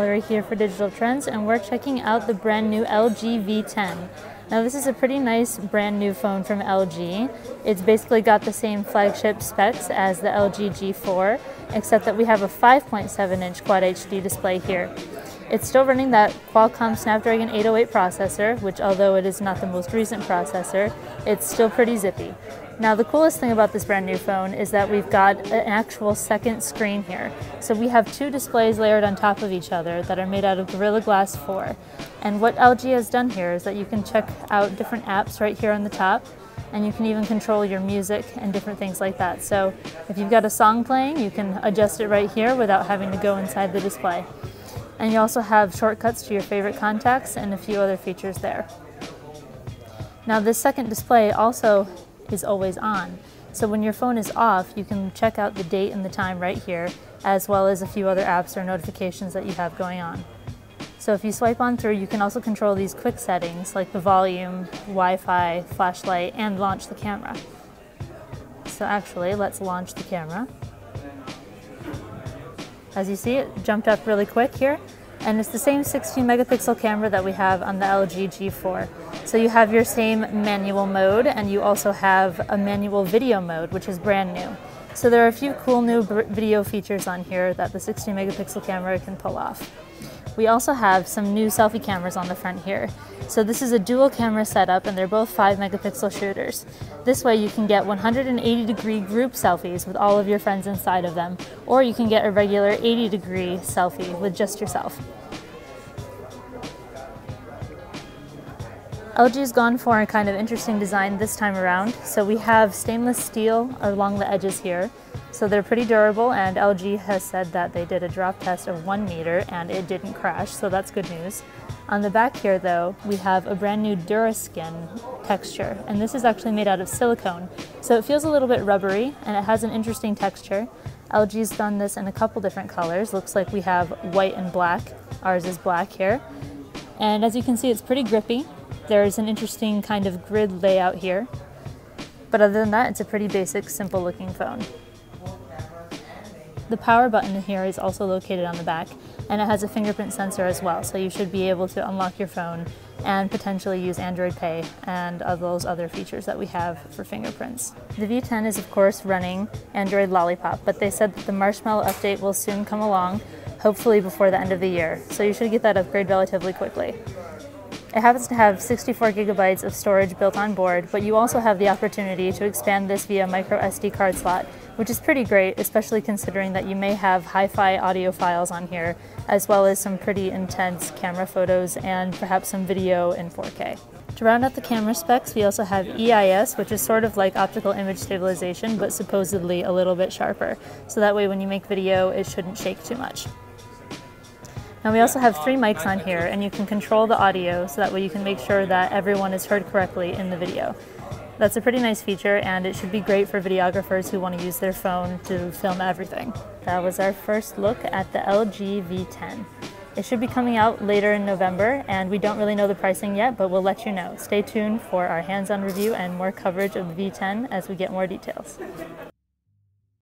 Mallory here for Digital Trends, and we're checking out the brand new LG V10. Now this is a pretty nice brand new phone from LG. It's basically got the same flagship specs as the LG G4, except that we have a 5.7-inch Quad HD display here. It's still running that Qualcomm Snapdragon 808 processor, which although it is not the most recent processor, it's still pretty zippy. Now the coolest thing about this brand new phone is that we've got an actual second screen here. So we have two displays layered on top of each other that are made out of Gorilla Glass 4. And what LG has done here is that you can check out different apps right here on the top, and you can even control your music and different things like that. So if you've got a song playing, you can adjust it right here without having to go inside the display. And you also have shortcuts to your favorite contacts and a few other features there. Now this second display also is always on. So when your phone is off, you can check out the date and the time right here, as well as a few other apps or notifications that you have going on. So if you swipe on through, you can also control these quick settings like the volume, Wi-Fi, flashlight, and launch the camera. So actually, let's launch the camera. As you see, it jumped up really quick here, and it's the same 16 megapixel camera that we have on the LG G4. So you have your same manual mode, and you also have a manual video mode, which is brand new. So there are a few cool new video features on here that the 16 megapixel camera can pull off. We also have some new selfie cameras on the front here. So this is a dual camera setup, and they're both 5 megapixel shooters. This way you can get 180-degree group selfies with all of your friends inside of them, or you can get a regular 80-degree selfie with just yourself. LG's gone for a kind of interesting design this time around. So we have stainless steel along the edges here. So they're pretty durable, and LG has said that they did a drop test of 1 meter and it didn't crash, so that's good news. On the back here though, we have a brand new Duraskin texture, and this is actually made out of silicone. So it feels a little bit rubbery and it has an interesting texture. LG's done this in a couple different colors. Looks like we have white and black. Ours is black here. And as you can see, it's pretty grippy. There's an interesting kind of grid layout here. But other than that, it's a pretty basic, simple looking phone. The power button here is also located on the back, and it has a fingerprint sensor as well, so you should be able to unlock your phone and potentially use Android Pay and all those other features that we have for fingerprints. The V10 is of course running Android Lollipop, but they said that the Marshmallow update will soon come along, hopefully before the end of the year, so you should get that upgrade relatively quickly. It happens to have 64 gigabytes of storage built on board, but you also have the opportunity to expand this via micro SD card slot, which is pretty great, especially considering that you may have hi-fi audio files on here, as well as some pretty intense camera photos and perhaps some video in 4K. To round out the camera specs, we also have EIS, which is sort of like optical image stabilization, but supposedly a little bit sharper. So that way when you make video, it shouldn't shake too much. Now we also have 3 mics on here, and you can control the audio so that way you can make sure that everyone is heard correctly in the video. That's a pretty nice feature, and it should be great for videographers who want to use their phone to film everything. That was our first look at the LG V10. It should be coming out later in November, and we don't really know the pricing yet, but we'll let you know. Stay tuned for our hands-on review and more coverage of the V10 as we get more details.